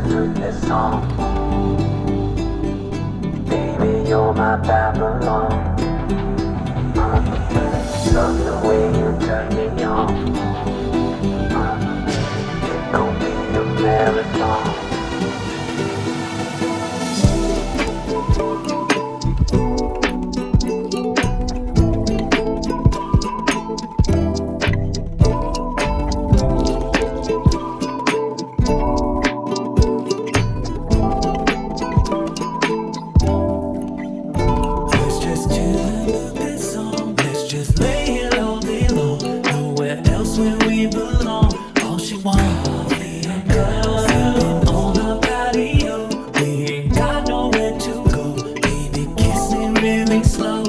to this song. Baby, you're my Babylon. Love the way you turn me on. It gon' be a marathon. Let's just chill and look at song. Let's just lay here all day long. Nowhere else where we belong. All she wants, me and girl, feeling on our patio. We ain't got nowhere to go. Baby, kiss me really slow.